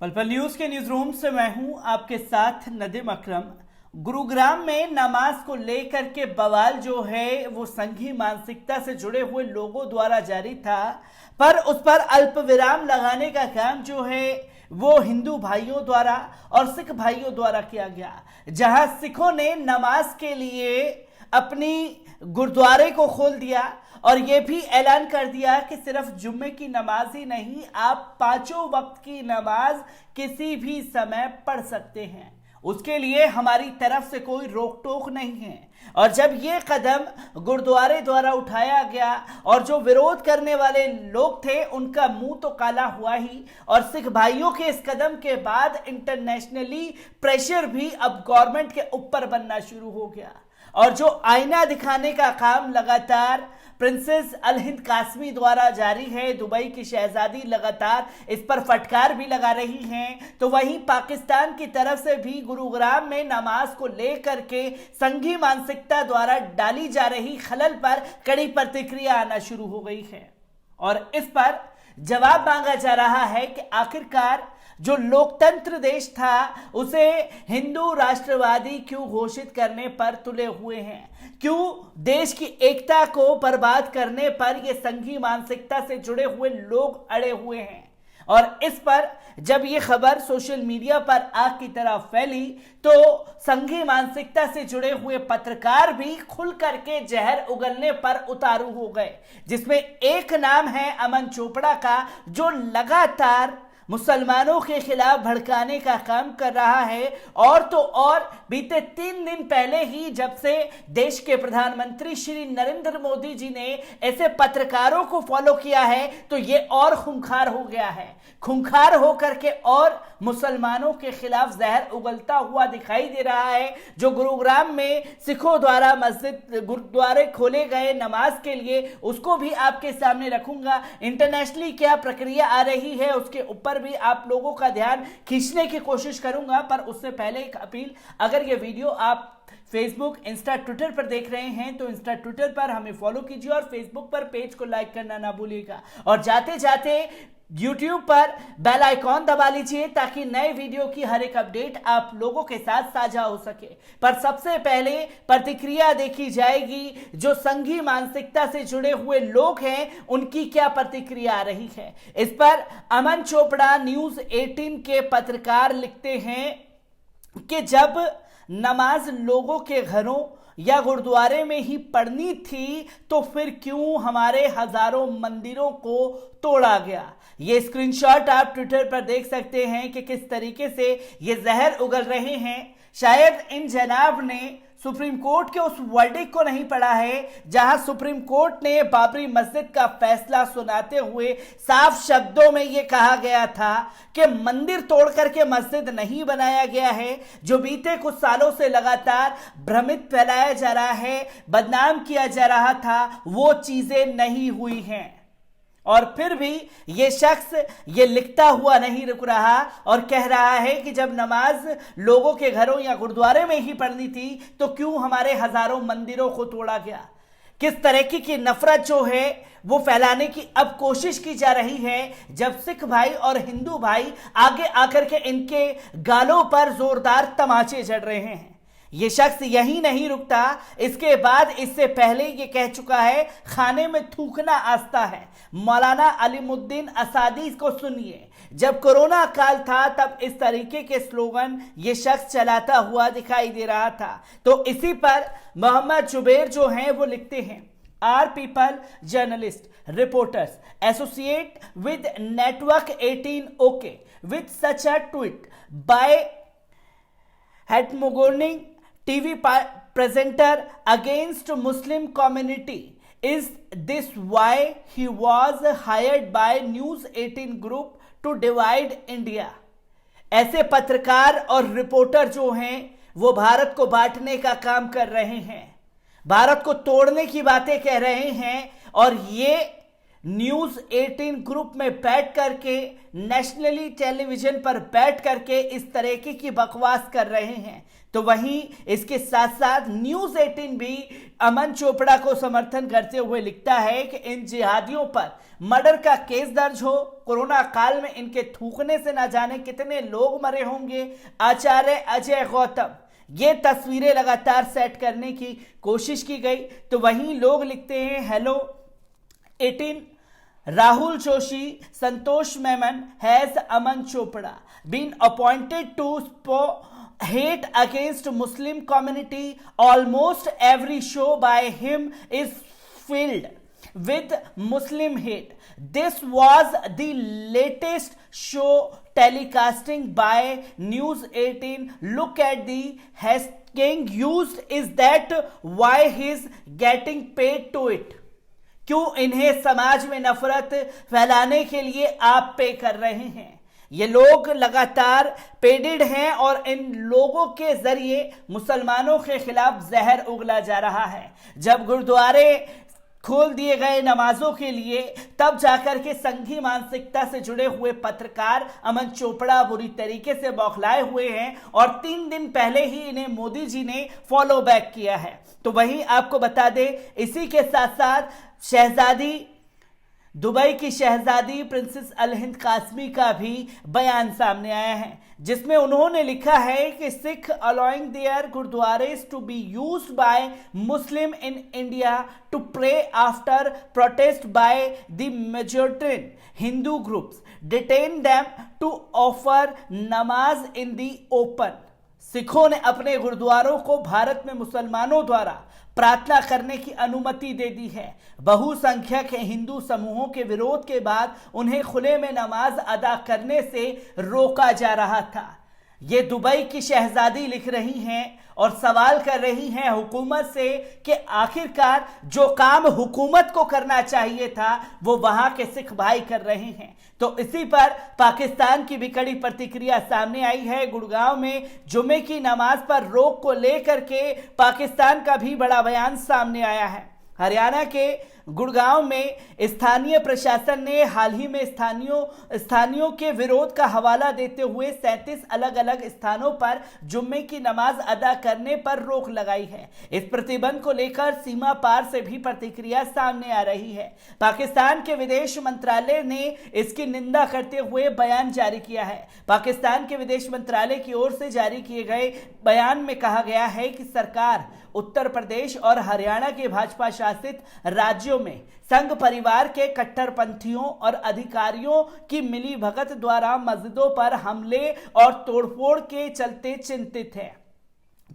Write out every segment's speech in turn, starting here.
पल पल न्यूज के न्यूज रूम से मैं हूं आपके साथ नदीम अकरम। गुरुग्राम में नमाज को लेकर के बवाल जो है वो संघी मानसिकता से जुड़े हुए लोगों द्वारा जारी था, पर उस पर अल्प विराम लगाने का काम जो है वो हिंदू भाइयों द्वारा और सिख भाइयों द्वारा किया गया, जहां सिखों ने नमाज के लिए अपनी गुरुद्वारे को खोल दिया और यह भी ऐलान कर दिया कि सिर्फ जुम्मे की नमाज ही नहीं, आप पांचों वक्त की नमाज किसी भी समय पढ़ सकते हैं। उसके लिए हमारी तरफ से कोई रोक टोक नहीं है। और जब ये कदम गुरुद्वारे द्वारा उठाया गया और जो विरोध करने वाले लोग थे उनका मुंह तो काला हुआ ही, और सिख भाइयों के इस कदम के बाद इंटरनेशनली प्रेशर भी अब गवर्नमेंट के ऊपर बनना शुरू हो गया। और जो आईना दिखाने का काम लगातार प्रिंसेस अल हिंद कासमी द्वारा जारी है, दुबई की शहजादी लगातार इस पर फटकार भी लगा रही हैं, तो वहीं पाकिस्तान की तरफ से भी गुरुग्राम में नमाज को लेकर के संघी मानसिकता द्वारा डाली जा रही खलल पर कड़ी प्रतिक्रिया आना शुरू हो गई है। और इस पर जवाब मांगा जा रहा है कि आखिरकार जो लोकतंत्र देश था उसे हिंदू राष्ट्रवादी क्यों घोषित करने पर तुले हुए हैं, क्यों देश की एकता को बर्बाद करने पर ये संघी मानसिकता से जुड़े हुए लोग अड़े हुए हैं। और इस पर जब ये खबर सोशल मीडिया पर आग की तरह फैली तो संघी मानसिकता से जुड़े हुए पत्रकार भी खुल करके जहर उगलने पर उतारू हो गए, जिसमें एक नाम है अमन चोपड़ा का, जो लगातार मुसलमानों के खिलाफ भड़काने का काम कर रहा है। और तो और बीते 3 दिन पहले ही जब से देश के प्रधानमंत्री श्री नरेंद्र मोदी जी ने ऐसे पत्रकारों को फॉलो किया है तो ये और खूंखार हो गया है, खूंखार होकर के और मुसलमानों के खिलाफ जहर उगलता हुआ दिखाई दे रहा है। जो गुरुग्राम में सिखों द्वारा मस्जिद गुरुद्वारे खोले गए नमाज के लिए, उसको भी आपके सामने रखूंगा। इंटरनेशनली क्या प्रक्रिया आ रही है उसके ऊपर भी आप लोगों का ध्यान खींचने की कोशिश करूंगा। पर उससे पहले एक अपील, अगर ये वीडियो आप फेसबुक, इंस्टा, ट्विटर पर देख रहे हैं तो इंस्टा, ट्विटर पर हमें फॉलो कीजिए और फेसबुक पर पेज को लाइक करना ना भूलिएगा। और जाते जाते यूट्यूब पर बेल आइकॉन दबा लीजिए ताकि नए वीडियो की हर एक अपडेट आप लोगों के साथ साझा हो सके। पर सबसे पहले प्रतिक्रिया देखी जाएगी, जो संघी मानसिकता से जुड़े हुए लोग हैं उनकी क्या प्रतिक्रिया आ रही है। इस पर अमन चोपड़ा न्यूज 18 के पत्रकार लिखते हैं कि जब नमाज लोगों के घरों या गुरुद्वारे में ही पढ़नी थी तो फिर क्यों हमारे हजारों मंदिरों को तोड़ा गया। ये स्क्रीनशॉट आप ट्विटर पर देख सकते हैं कि किस तरीके से ये जहर उगल रहे हैं। शायद इन जनाब ने सुप्रीम कोर्ट के उस वर्डिक्ट को नहीं पढ़ा है जहां सुप्रीम कोर्ट ने बाबरी मस्जिद का फैसला सुनाते हुए साफ शब्दों में यह कहा गया था कि मंदिर तोड़ करके मस्जिद नहीं बनाया गया है। जो बीते कुछ सालों से लगातार भ्रमित फैलाया जा रहा है, बदनाम किया जा रहा था, वो चीजें नहीं हुई हैं। और फिर भी ये शख्स ये लिखता हुआ नहीं रुक रहा और कह रहा है कि जब नमाज लोगों के घरों या गुरुद्वारे में ही पढ़नी थी तो क्यों हमारे हजारों मंदिरों को तोड़ा गया। किस तरीके की नफरत जो है वो फैलाने की अब कोशिश की जा रही है, जब सिख भाई और हिंदू भाई आगे आकर के इनके गालों पर जोरदार तमाचे जड़ रहे हैं। ये शख्स यही नहीं रुकता, इसके बाद इससे पहले ये कह चुका है खाने में थूकना आस्था है। मौलाना अलीमुद्दीन असादी को सुनिए, जब कोरोना काल था तब इस तरीके के स्लोगन ये शख्स चलाता हुआ दिखाई दे रहा था। तो इसी पर मोहम्मद जुबैर जो हैं वो लिखते हैं, are people journalist reporters associate with network 18 okay with such a tweet by हेटमोगोर्निंग TV presenter against Muslim community. Is this why he was hired by News 18 group to divide India? ऐसे पत्रकार और रिपोर्टर जो हैं वो भारत को बांटने का काम कर रहे हैं, भारत को तोड़ने की बातें कह रहे हैं। और ये न्यूज 18 ग्रुप में बैठ करके, नेशनली टेलीविजन पर बैठ करके इस तरीके की बकवास कर रहे हैं। तो वहीं इसके साथ साथ न्यूज 18 भी अमन चोपड़ा को समर्थन करते हुए लिखता है कि इन जिहादियों पर मर्डर का केस दर्ज हो, कोरोना काल में इनके थूकने से ना जाने कितने लोग मरे होंगे। आचार्य अजय गौतम, ये तस्वीरें लगातार सेट करने की कोशिश की गई। तो वहीं लोग लिखते हैं, hello 18, Rahul Joshi, Santosh Memon has Aman Chopra been appointed to hate against Muslim community. Almost every show by him is filled with Muslim hate. This was the latest show telecasting by News 18. Look at the hashtag used. Is that why he's getting paid to it? क्यों इन्हें समाज में नफरत फैलाने के लिए आप पे कर रहे हैं? ये लोग लगातार पेडेड हैं और इन लोगों के जरिए मुसलमानों के खिलाफ जहर उगला जा रहा है। जब गुरुद्वारे खोल दिए गए नमाजों के लिए, तब जाकर के संघी मानसिकता से जुड़े हुए पत्रकार अमन चोपड़ा बुरी तरीके से बौखलाए हुए हैं और 3 दिन पहले ही इन्हें मोदी जी ने फॉलो बैक किया है। तो वहीं आपको बता दें, इसी के साथ साथ शहजादी, दुबई की शहजादी प्रिंसेस अल हिंद कासमी का भी बयान सामने आया है, जिसमें उन्होंने लिखा है कि Sikh allowing their gurdwaras to be used by Muslim in India to pray after protest by the majority Hindu groups detain them to offer namaz in the open. सिखों ने अपने गुरुद्वारों को भारत में मुसलमानों द्वारा प्रार्थना करने की अनुमति दे दी है। बहुसंख्यक हिंदू समूहों के विरोध के बाद उन्हें खुले में नमाज अदा करने से रोका जा रहा था। ये दुबई की शहजादी लिख रही हैं और सवाल कर रही हैं हुकूमत से कि आखिरकार जो काम हुकूमत को करना चाहिए था वो वहां के सिख भाई कर रहे हैं। तो इसी पर पाकिस्तान की भी कड़ी प्रतिक्रिया सामने आई है। गुड़गांव में जुमे की नमाज पर रोक को लेकर के पाकिस्तान का भी बड़ा बयान सामने आया है। हरियाणा के गुड़गांव में स्थानीय प्रशासन ने हाल ही में स्थानीयों के विरोध का हवाला देते हुए 37 अलग अलग स्थानों पर जुम्मे की नमाज अदा करने पर रोक लगाई है। इस प्रतिबंध को लेकर सीमा पार से भी प्रतिक्रिया सामने आ रही है। पाकिस्तान के विदेश मंत्रालय ने इसकी निंदा करते हुए बयान जारी किया है। पाकिस्तान के विदेश मंत्रालय की ओर से जारी किए गए बयान में कहा गया है कि सरकार उत्तर प्रदेश और हरियाणा के भाजपा शासित राज्यों में संघ परिवार के कट्टरपंथियों और अधिकारियों की मिलीभगत द्वारा मस्जिदों पर हमले और तोड़फोड़ के चलते चिंतित है।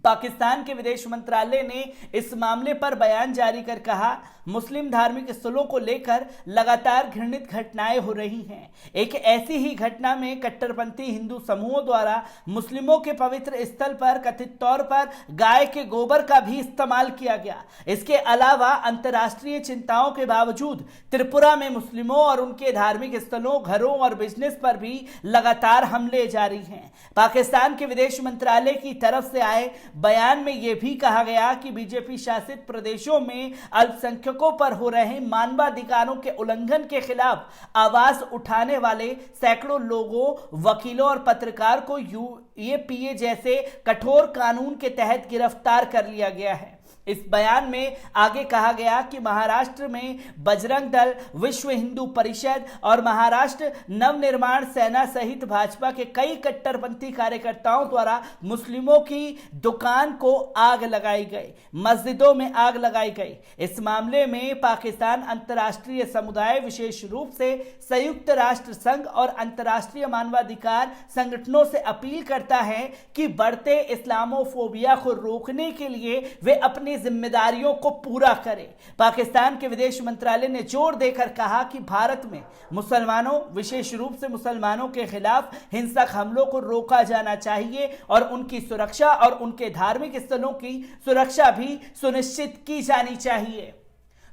पाकिस्तान के विदेश मंत्रालय ने इस मामले पर बयान जारी कर कहा, मुस्लिम धार्मिक स्थलों को लेकर लगातार घृणित घटनाएं हो रही हैं। एक ऐसी ही घटना में कट्टरपंथी हिंदू समूहों द्वारा मुस्लिमों के पवित्र स्थल पर कथित तौर पर गाय के गोबर का भी इस्तेमाल किया गया। इसके अलावा अंतर्राष्ट्रीय चिंताओं के बावजूद त्रिपुरा में मुस्लिमों और उनके धार्मिक स्थलों, घरों और बिजनेस पर भी लगातार हमले जारी हैं। पाकिस्तान के विदेश मंत्रालय की तरफ से आए बयान में यह भी कहा गया कि बीजेपी शासित प्रदेशों में अल्पसंख्यकों पर हो रहे मानवाधिकारों के उल्लंघन के खिलाफ आवाज उठाने वाले सैकड़ों लोगों, वकीलों और पत्रकार को यूएपीए जैसे कठोर कानून के तहत गिरफ्तार कर लिया गया है। इस बयान में आगे कहा गया कि महाराष्ट्र में बजरंग दल, विश्व हिंदू परिषद और महाराष्ट्र नवनिर्माण सेना सहित भाजपा के कई कट्टरपंथी कार्यकर्ताओं द्वारा मुस्लिमों की दुकान को आग लगाई गई, मस्जिदों में आग लगाई गई। इस मामले में पाकिस्तान अंतर्राष्ट्रीय समुदाय, विशेष रूप से संयुक्त राष्ट्र संघ और अंतर्राष्ट्रीय मानवाधिकार संगठनों से अपील करता है कि बढ़ते इस्लामोफोबिया को रोकने के लिए वे अपनी जिम्मेदारियों को पूरा करें। पाकिस्तान के विदेश मंत्रालय ने जोर देकर कहा कि भारत में मुसलमानों, विशेष रूप से मुसलमानों के खिलाफ हिंसक हमलों को रोका जाना चाहिए और उनकी सुरक्षा और उनके धार्मिक स्थलों की सुरक्षा भी सुनिश्चित की जानी चाहिए।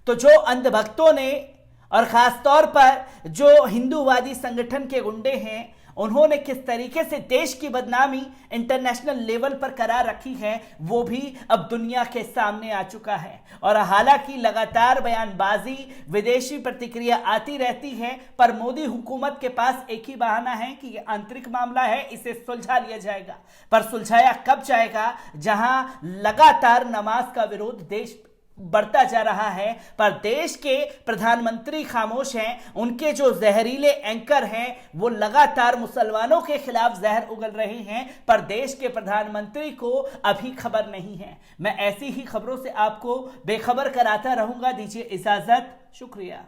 तो जो अंधभक्तों ने और खासतौर पर जो हिंदूवादी संगठन के गुंडे हैं, उन्होंने किस तरीके से देश की बदनामी इंटरनेशनल लेवल पर करा रखी है वो भी अब दुनिया के सामने आ चुका है। और हालांकि लगातार बयानबाजी, विदेशी प्रतिक्रिया आती रहती है, पर मोदी हुकूमत के पास एक ही बहाना है कि यह आंतरिक मामला है, इसे सुलझा लिया जाएगा। पर सुलझाया कब जाएगा, जहां लगातार नमाज का विरोध देश बढ़ता जा रहा है, पर देश के प्रधानमंत्री खामोश हैं। उनके जो जहरीले एंकर हैं वो लगातार मुसलमानों के खिलाफ जहर उगल रहे हैं, पर देश के प्रधानमंत्री को अभी खबर नहीं है। मैं ऐसी ही खबरों से आपको बेखबर कराता रहूंगा। दीजिए इजाजत, शुक्रिया।